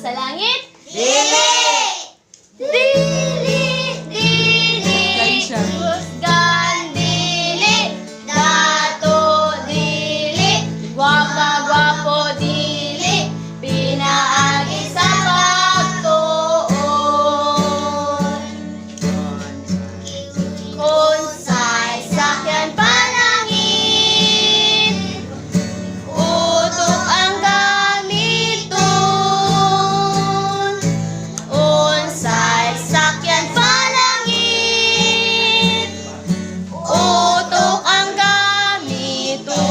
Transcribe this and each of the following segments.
sa langit? Dili! Dili, dili, Laisha. husgan dili, dato dili, gwapa-gwapo dili, pinaagi sa pagtuon. Unsay sakyan palangit, utok ang gamiton. Unsay sakyan palangit, utok ang gamiton.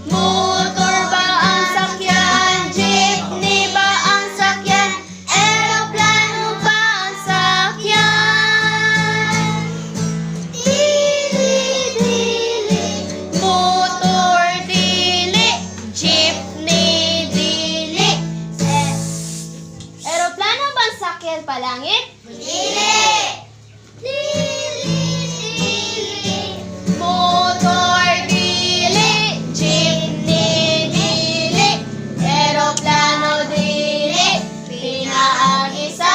Motor ba ang sakyan? Jeepney ba ang sakyan? Eroplano ba ang sakyan? Dili, dili, motor dili, jeepney dili. Eroplano ba ang sakyan palangit? Dili! Dili, dili, motor dili, jeepney dili, eroplano dili, pinaagi sa